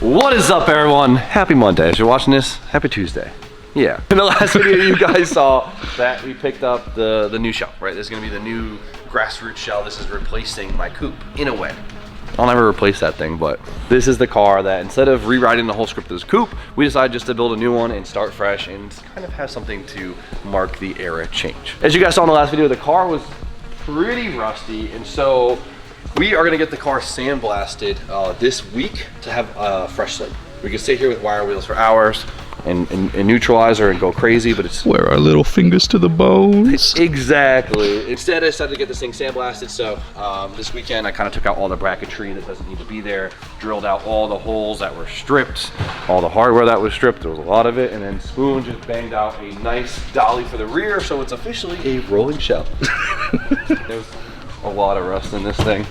What is up, everyone? Happy Monday. As you're watching this, happy Tuesday. Yeah. In the last video, you guys saw that we picked up the new shell, right? This is gonna be the new grassroots shell. This is replacing my coupe, in a way. I'll never replace that thing, but this is the car that instead of rewriting the whole script of this coupe, we decided just to build a new one and start fresh and kind of have something to mark the era change. As you guys saw in the last video, the car was pretty rusty, and so we are gonna get the car sandblasted this week to have a fresh slate. We can stay here with wire wheels for hours and neutralizer and go crazy, but it's wear our little fingers to the bones. Exactly. Instead, I decided to get this thing sandblasted. So this weekend, I kind of took out all the bracketry that doesn't need to be there, drilled out all the holes that were stripped, all the hardware that was stripped. There was a lot of it, and then Spoon just banged out a nice dolly for the rear, so it's officially a rolling shell. There's a lot of rust in this thing.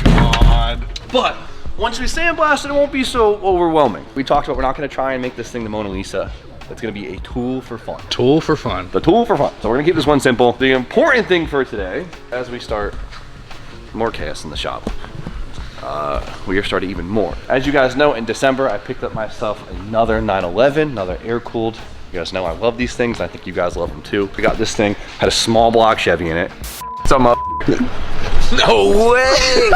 Oh my God. But once we sandblast it, it won't be so overwhelming. We talked about we're not gonna try and make this thing the Mona Lisa. It's gonna be a tool for fun. Tool for fun. The tool for fun. So we're gonna keep this one simple. The important thing for today, as we start more chaos in the shop, we are starting even more. As you guys know, in December, I picked up myself another 911, another air-cooled. You guys know I love these things. I think you guys love them too. We got this thing, had a small block Chevy in it. Some up. No way!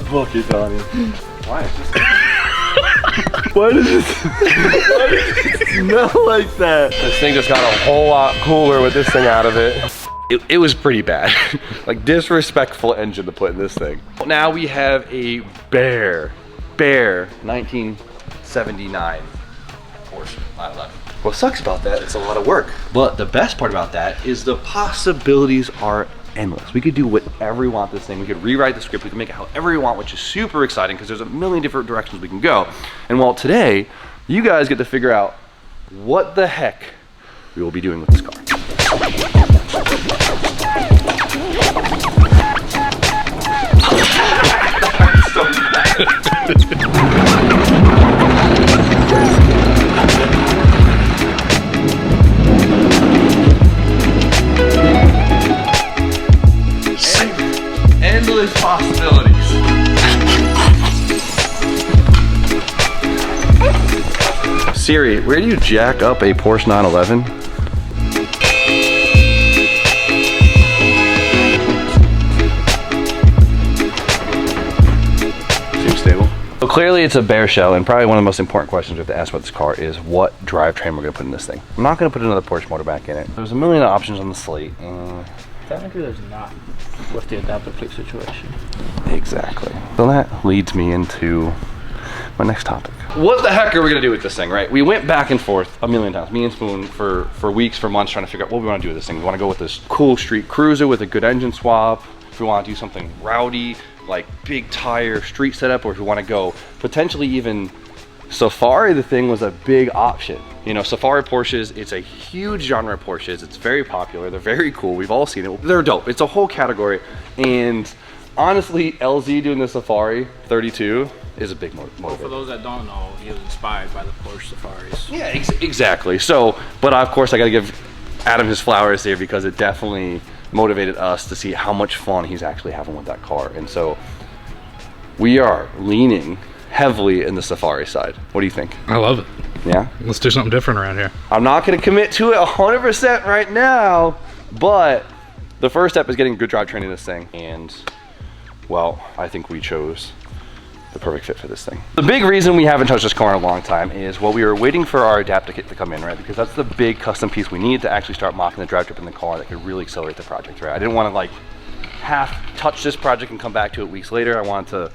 Bucket on it. Why is this? Why does it smell like that? This thing just got a whole lot cooler with this thing out of it. It was pretty bad. Like, disrespectful engine to put in this thing. Now we have a bare 1979 Porsche 911. What sucks about that, it's a lot of work. But the best part about that is the possibilities are endless. We could do whatever we want with this thing. We could rewrite the script. We can make it however we want, which is super exciting because there's a million different directions we can go. And well, today, you guys get to figure out what the heck we will be doing with this car. Endless possibilities. Siri, where do you jack up a Porsche 911? Seems stable. So clearly it's a bare shell, and probably one of the most important questions we have to ask about this car is what drivetrain we're gonna put in this thing. I'm not gonna put another Porsche motor back in it. There's a million options on the slate. Technically, there's not with the adaptive click situation. Exactly. So that leads me into my next topic. What the heck are we gonna do with this thing, right? We went back and forth a million times, me and Spoon, for weeks, for months, trying to figure out what we wanna do with this thing. We wanna go with this cool street cruiser with a good engine swap. If we wanna do something rowdy, like big tire street setup, or if we wanna go potentially even Safari, the thing was a big option. You know, Safari Porsches, it's a huge genre of Porsches. It's very popular. They're very cool. We've all seen it. They're dope. It's a whole category. And honestly, LZ doing the Safari 32 is a big motivator. Well, for those that don't know, he was inspired by the Porsche Safaris. Yeah, exactly. So, but of course, I got to give Adam his flowers here because it definitely motivated us to see how much fun he's actually having with that car. And so we are leaning heavily in the Safari side. What do you think? I love it. Yeah? Let's do something different around here. I'm not going to commit to it 100% right now, but the first step is getting good drivetrain in this thing. And, well, I think we chose the perfect fit for this thing. The big reason we haven't touched this car in a long time is, well, we were waiting for our adapter kit to come in, right? Because that's the big custom piece we need to actually start mocking the drive trip in the car that could really accelerate the project, right? I didn't want to, like, half touch this project and come back to it weeks later. I wanted to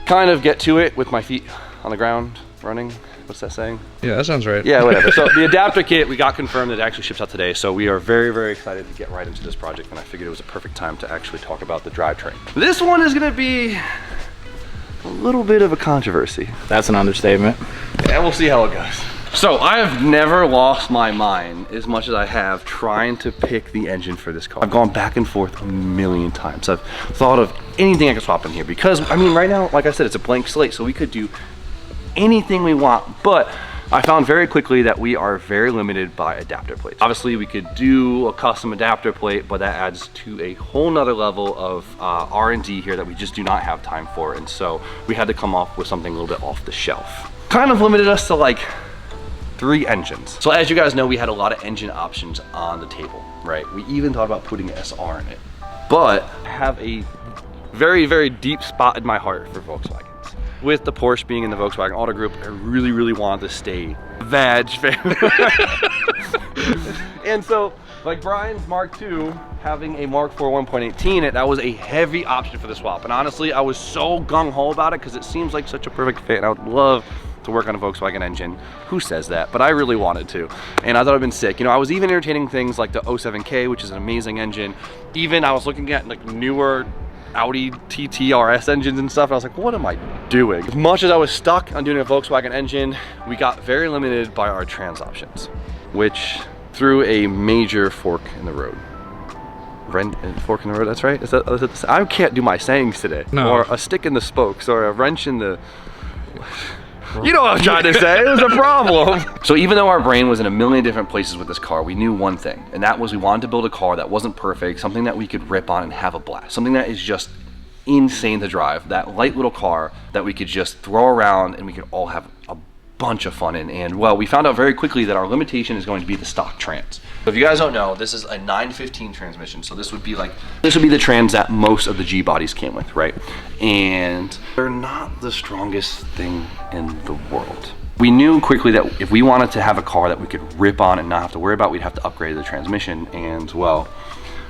kind of get to it with my feet on the ground running. What's that saying? Yeah, that sounds right. Yeah, whatever. So the adapter kit, we got confirmed that it actually ships out today. So we are very, very excited to get right into this project, and I figured it was a perfect time to actually talk about the drivetrain. This one is gonna be a little bit of a controversy. That's an understatement. Yeah, we'll see how it goes. So I have never lost my mind as much as I have trying to pick the engine for this car. I've gone back and forth a million times. I've thought of anything I could swap in here because, I mean, right now, like I said, it's a blank slate, so we could do anything we want. But I found very quickly that we are very limited by adapter plates. Obviously we could do a custom adapter plate, but that adds to a whole nother level of R&D here that we just do not have time for. And so we had to come up with something a little bit off the shelf. Kind of limited us to like 3 engines. So as you guys know, we had a lot of engine options on the table, right? We even thought about putting an SR in it, but I have a very, very deep spot in my heart for Volkswagens. With the Porsche being in the Volkswagen Auto Group, I really, really wanted to stay veg family. And so, like Brian's Mark II, having a Mark IV 1.18, that was a heavy option for the swap. And honestly, I was so gung-ho about it because it seems like such a perfect fit, and I would love to work on a Volkswagen engine. Who says that? But I really wanted to, and I thought it'd been sick. You know, I was even entertaining things like the 07K, which is an amazing engine. Even I was looking at like newer Audi TT RS engines and stuff. I was like, what am I doing? As much as I was stuck on doing a Volkswagen engine, we got very limited by our trans options, which threw a major fork in the road. Fork in the road, that's right? Is that I can't do my sayings today. No. Or a stick in the spokes, or a wrench in the... You know what I'm trying to say, it was a problem. So even though our brain was in a million different places with this car, we knew one thing, and that was we wanted to build a car that wasn't perfect, something that we could rip on and have a blast, something that is just insane to drive, that light little car that we could just throw around and we could all have a bunch of fun in. And well, we found out very quickly that our limitation is going to be the stock trans. So if you guys don't know, this is a 915 transmission. So this would be the trans that most of the G bodies came with, right? And they're not the strongest thing in the world. We knew quickly that if we wanted to have a car that we could rip on and not have to worry about, we'd have to upgrade the transmission, and well,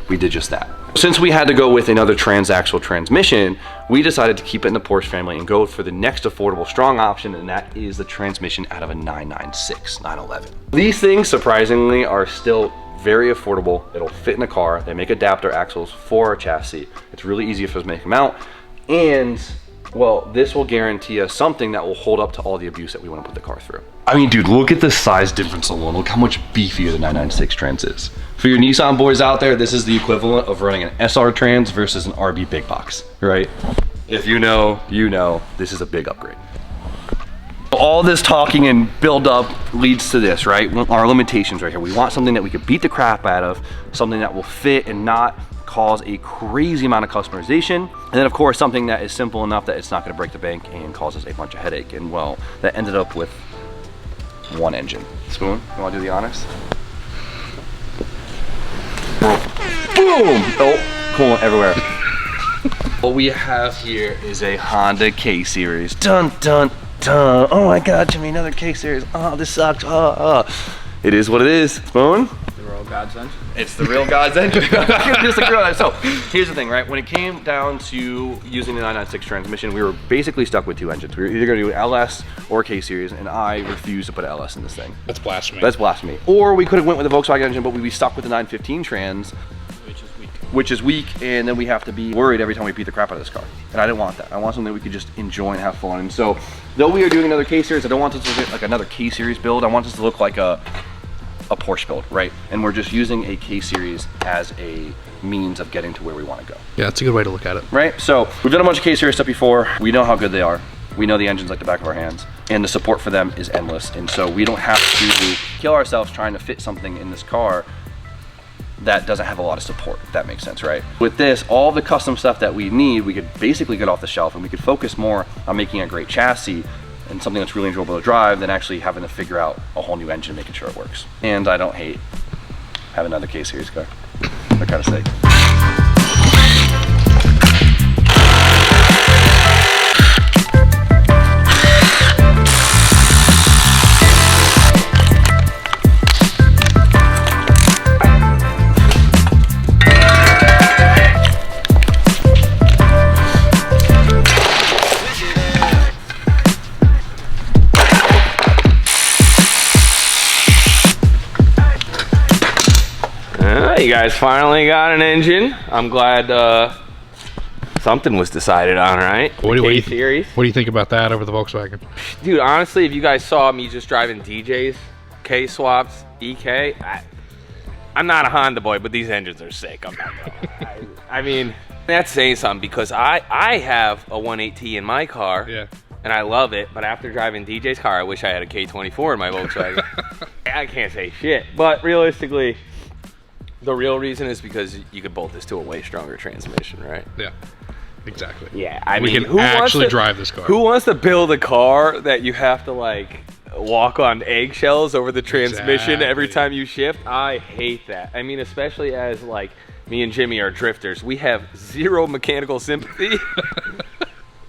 we did just that. Since we had to go with another transaxle transmission, we decided to keep it in the Porsche family and go for the next affordable strong option, and that is the transmission out of a 996, 911. These things, surprisingly, are still very affordable. It'll fit in the car. They make adapter axles for our chassis. It's really easy for us to make them out, and well, this will guarantee us something that will hold up to all the abuse that we want to put the car through. I mean, dude, look at the size difference alone. Look how much beefier the 996 Trans is. For your Nissan boys out there, this is the equivalent of running an SR Trans versus an RB big box, right? If you know, you know, this is a big upgrade. All this talking and build up leads to this, right? Our limitations right here. We want something that we could beat the crap out of, something that will fit and not cause a crazy amount of customization, and then of course something that is simple enough that it's not going to break the bank and cause us a bunch of headache. And well, that ended up with one engine. Spoon, you want to do the honors? Boom! Oh, coolant everywhere. What we have here is a Honda K-Series. Dun dun dun! Oh my God, Jimmy, another K-Series. Oh, this sucks. It is what it is. Spoon. The real God's engine. It's the real God's engine. I can disagree on that. So here's the thing, right? When it came down to using the 996 transmission, we were basically stuck with 2 engines. We were either going to do LS or K-Series, and I refused to put an LS in this thing. That's blasphemy. That's blasphemy. Or we could have went with the Volkswagen engine, but we'd be stuck with the 915 trans, which is weak, and then we have to be worried every time we beat the crap out of this car. And I didn't want that. I want something that we could just enjoy and have fun. And so, though we are doing another K-Series, I don't want this to look like another K-Series build. I want this to look like a Porsche build, right? And we're just using a K-Series as a means of getting to where we want to go. Yeah, that's a good way to look at it. Right? So we've done a bunch of K-Series stuff before. We know how good they are. We know the engines like the back of our hands, and the support for them is endless. And so we don't have to kill ourselves trying to fit something in this car that doesn't have a lot of support, if that makes sense, right? With this, all the custom stuff that we need, we could basically get off the shelf, and we could focus more on making a great chassis and something that's really enjoyable to drive than actually having to figure out a whole new engine, making sure it works. And I don't hate having another K-Series car. They're kind of sick. You guys finally got an engine. I'm glad something was decided on, right? What do you think about that over the Volkswagen? Dude, honestly, if you guys saw me just driving DJs, K-swaps, EK, I'm not a Honda boy, but these engines are sick. I'm not gonna lie. I mean, that's saying something, because I have a 180 in my car. Yeah. and I love it. But after driving DJ's car, I wish I had a K24 in my Volkswagen. I can't say shit. But realistically, the real reason is because you could bolt this to a way stronger transmission, right? Yeah, exactly. Yeah, I We mean, can actually drive this car. Who wants to build a car that you have to like walk on eggshells over the transmission every Exactly. time you shift? I hate that. I mean, especially as like me and Jimmy are drifters, we have zero mechanical sympathy.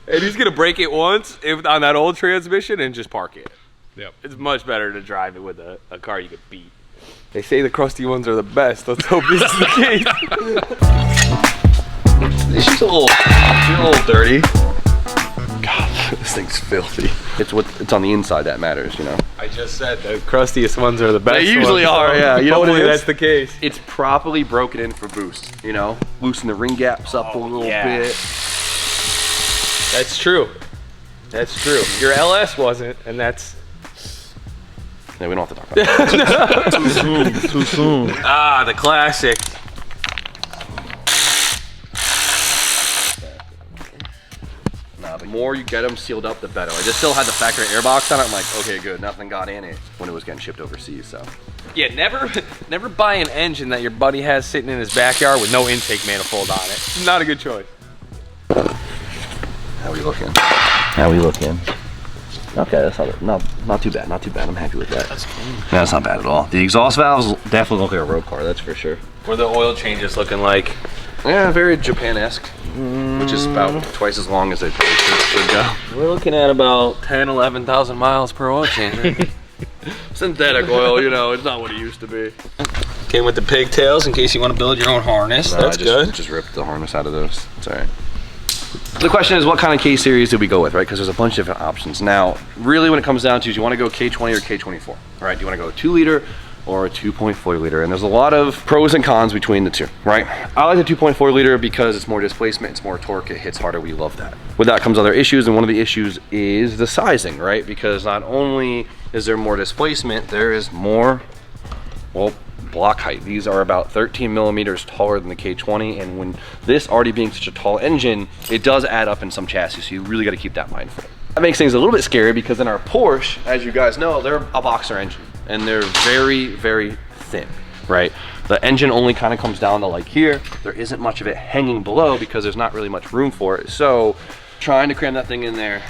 And he's gonna break it once on that old transmission and just park it. Yep. It's much better to drive it with a car you could beat. They say the crusty ones are the best. Let's hope this is the case. She's a little dirty. God, this thing's filthy. It's on the inside that matters, you know. I just said the crustiest ones are the best. They usually ones, are, so yeah. You know what it hopefully is? that's the case. It's properly broken in for boost, you know? Loosen the ring gaps up a little bit. That's true. That's true. Your LS wasn't, and that's... Yeah, we don't have to talk about that. Too soon. Ah, the classic. Nah, the more you get them sealed up, the better. I just still had the factory airbox on it. I'm like, okay, good. Nothing got in it when it was getting shipped overseas, so. Yeah, never buy an engine that your buddy has sitting in his backyard with no intake manifold on it. Not a good choice. How we looking? How we looking? Okay, that's not too bad. Not too bad. I'm happy with that. That's clean. That's not bad at all. The exhaust valves definitely look like a road car. That's for sure. What are the oil changes looking like? Yeah, very Japan-esque, which is about twice as long as they should go. We're looking at about 10, 11,000 miles per oil change. Synthetic oil, you know, it's not what it used to be. Came with the pigtails in case you want to build your own harness. No, That's good. Just ripped the harness out of those. It's all right. The question is, what kind of K series did we go with, right? Because there's a bunch of different options. Now, really when it comes down to, do you want to go K20 or K24? All right, do you want to go a 2 liter or a 2.4 liter? And there's a lot of pros and cons between the two, right? I like the 2.4 liter because it's more displacement, it's more torque, it hits harder, we love that. With that comes other issues, and one of the issues is the sizing, right? Because not only is there more displacement, there is more, well, block height. These are about 13 millimeters taller than the K20, and when this already being such a tall engine, it does add up in some chassis, so you really got to keep that mindful. That makes things a little bit scary because in our Porsche, as you guys know, they're a boxer engine, and they're very, very thin, right? The engine only kind of comes down to like here. There isn't much of it hanging below because there's not really much room for it. So trying to cram that thing in there,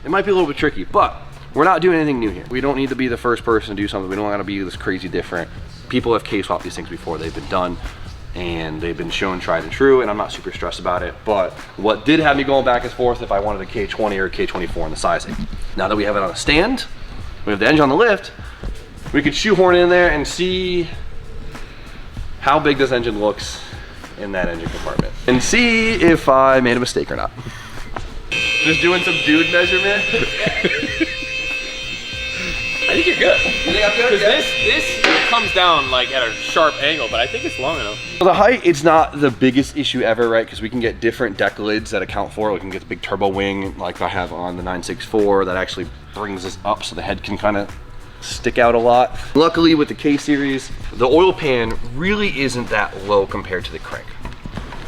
it might be a little bit tricky, but we're not doing anything new here. We don't need to be the first person to do something. We don't want to be this crazy different. People have K-swapped these things before. They've been done and they've been shown tried and true, and I'm not super stressed about it. But what did have me going back and forth if I wanted a K20 or a K24 in the sizing. Now that we have it on a stand, we have the engine on the lift, we could shoehorn it in there and see how big this engine looks in that engine compartment and see if I made a mistake or not. Just doing some dude measurement. I think you're good. You think I'm good? Because Yeah. this comes down like at a sharp angle, but I think it's long enough. So the height, it's not the biggest issue ever, right? Because we can get different deck lids that account for it. We can get the big turbo wing like I have on the 964 that actually brings this up so the head can kind of stick out a lot. Luckily with the K series, the oil pan really isn't that low compared to the crank.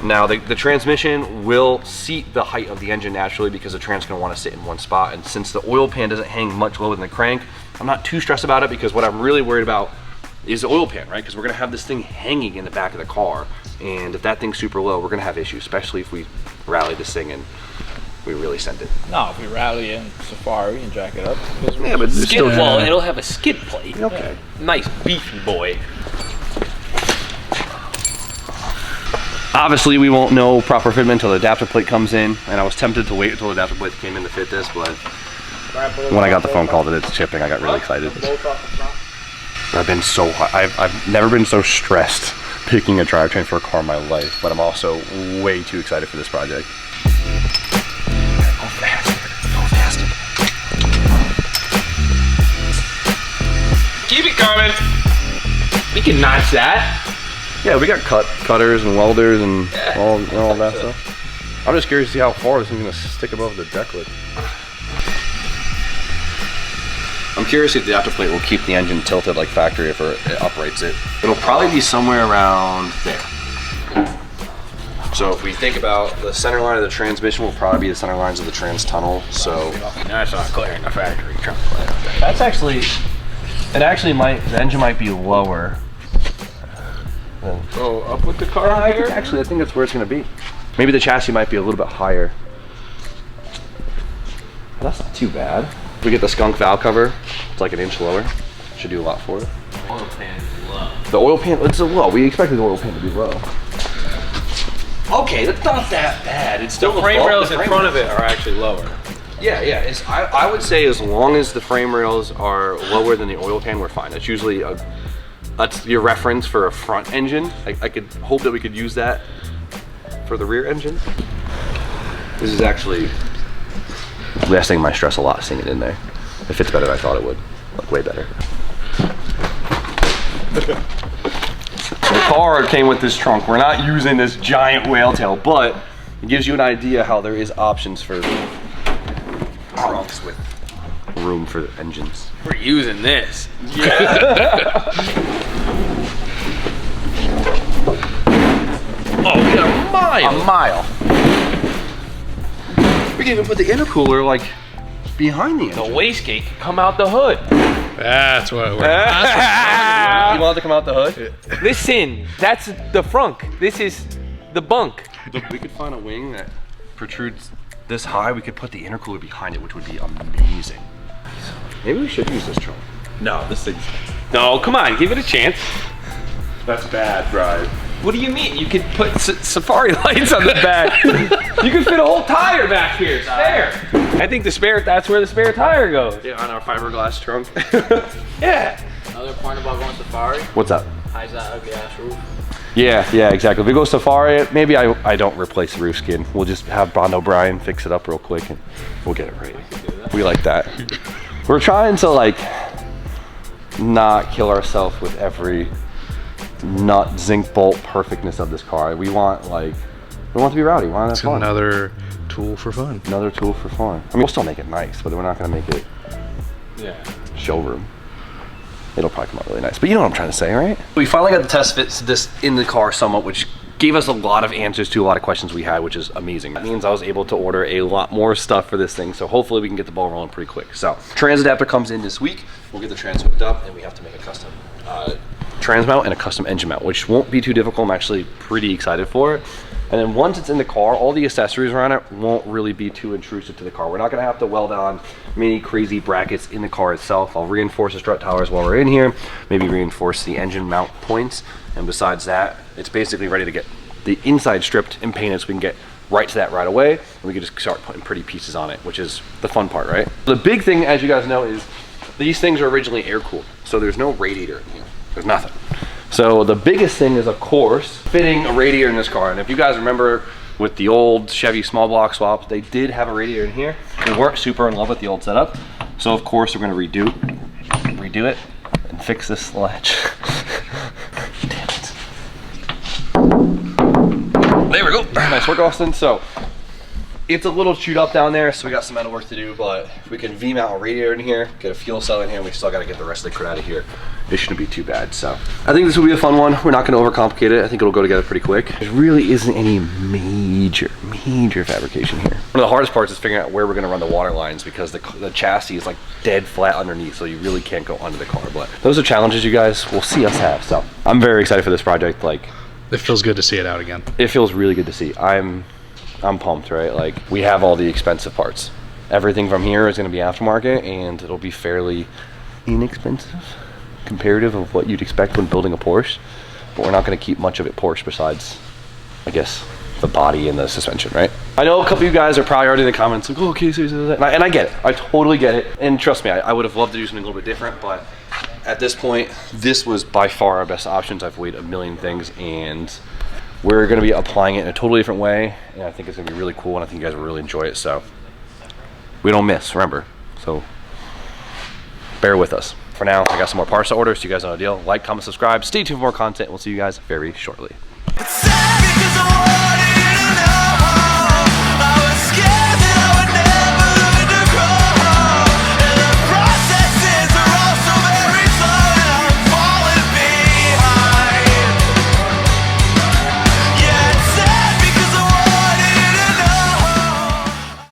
Now the transmission will seat the height of the engine naturally because the trans gonna want to sit in one spot, and since the oil pan doesn't hang much lower than the crank, I'm not too stressed about it because what I'm really worried about is the oil pan, right? Because we're gonna have this thing hanging in the back of the car, and if that thing's super low, we're gonna have issues, especially if we rally this thing and we really send it. No, if we rally in Safari and jack it up. Yeah, but it's still Well, it'll have a skid plate. okay. Nice beefy boy. Obviously, we won't know proper fitment until the adapter plate comes in, and I was tempted to wait until the adapter plate came in to fit this, but when I got the phone call that it's shipping, I got really excited. I've been so I've never been so stressed picking a drivetrain for a car in my life, but I'm also way too excited for this project. Go faster, go faster. Keep it coming. We can notch that. Yeah, we got cutters and welders and all that stuff. I'm just curious to see how far this is gonna stick above the deck lid. I'm curious if the adapter plate will keep the engine tilted like factory if it operates it. It'll probably be somewhere around there. So if we think about the center line of the transmission will probably be the center lines of the trans tunnel. So That's not clear in the factory trunk. that's actually, it actually might, the engine might be lower. Oh, up with the car here? Actually, I think that's where it's gonna be. Maybe the chassis might be a little bit higher. That's not too bad. If we get the skunk valve cover, it's like an inch lower. Should do a lot for it. Oil pan is low. The oil pan, it's a low. We expected the oil pan to be low. Okay, that's not that bad. It's still The frame rails in front of it are actually lower. Yeah, yeah. It's, I would say as long as the frame rails are lower than the oil pan, we're fine. That's usually that's your reference for a front engine. I could hope that we could use that for the rear engine. This is actually lessening my stress a lot seeing it in there. It fits better than I thought it would. Like way better. The car came with this trunk. We're not using this giant whale tail, but it gives you an idea how there is options for trunks with room for engines. We're using this. Oh, we got a mile. A mile. We can even put the intercooler like behind the engine. The wastegate can come out the hood. That's what we're You want it to come out the hood? Listen, that's the frunk. This is the bunk. We could find a wing that protrudes this high. We could put the intercooler behind it, which would be amazing. Maybe we should use this trunk. No, this thing's... No, come on, give it a chance. That's bad, Drive. What do you mean? You could put safari lights on the back. You could fit a whole tire back here, spare. I think that's where the spare tire goes. Yeah, on our fiberglass trunk. Yeah. Another point about going safari. What's up? How's that ugly ass roof? Yeah, exactly. If we go safari, maybe I don't replace the roof skin. We'll just have Bond O'Brien fix it up real quick and we'll get it right. We like that. We're trying to like not kill ourselves with every nut zinc bolt perfectness of this car. We want to be rowdy. We want to have fun. another tool for fun. Another tool for fun. I mean, we'll still make it nice, but we're not gonna make it showroom. It'll probably come out really nice, but you know what I'm trying to say, right? We finally got the test fit this in the car somewhat, which gave us a lot of answers to a lot of questions we had, which is amazing. That means I was able to order a lot more stuff for this thing, so hopefully we can get the ball rolling pretty quick. So, trans adapter comes in this week. We'll get the trans hooked up, and we have to make a custom trans mount and a custom engine mount, which won't be too difficult. I'm actually pretty excited for it. And then once it's in the car, all the accessories around it won't really be too intrusive to the car. We're not gonna have to weld on many crazy brackets in the car itself. I'll reinforce the strut towers while we're in here, maybe reinforce the engine mount points. And besides that, it's basically ready to get the inside stripped and painted so we can get right to that right away. And we can just start putting pretty pieces on it, which is the fun part, right? The big thing, as you guys know, is these things are originally air cooled. So there's no radiator in here, there's nothing. So the biggest thing is, of course, fitting a radiator in this car. And if you guys remember with the old Chevy small block swaps, they did have a radiator in here. We weren't super in love with the old setup. So of course we're gonna redo it and fix this latch. Damn it. There we go. Nice work, Austin. So it's a little chewed up down there, so we got some metal work to do, but if we can V-mount a radiator in here, get a fuel cell in here, and we still gotta get the rest of the crud out of here. It shouldn't be too bad. So I think this will be a fun one. We're not gonna overcomplicate it. I think it'll go together pretty quick. There really isn't any major fabrication here. One of the hardest parts is figuring out where we're gonna run the water lines because the chassis is like dead flat underneath, so you really can't go under the car. But those are challenges you guys will see us have. So I'm very excited for this project. Like, It feels good to see it out again. it feels really good to see. I'm pumped, right? Like, we have all the expensive parts. Everything from here is gonna be aftermarket, and it'll be fairly inexpensive comparative of what you'd expect when building a Porsche, but we're not going to keep much of it Porsche besides, I guess, the body and the suspension, right? I know a couple of you guys are probably already in the comments like, oh, okay, so that. And I get it. I totally get it. And trust me, I would have loved to do something a little bit different, but at this point, this was by far our best options. I've weighed a million things, and we're going to be applying it in a totally different way, and I think it's going to be really cool, and I think you guys will really enjoy it. So we don't miss, remember. So bear with us. For now, I got some more parts to order, so you guys know the deal. Like, comment, subscribe. Stay tuned for more content. We'll see you guys very shortly. It's sad because I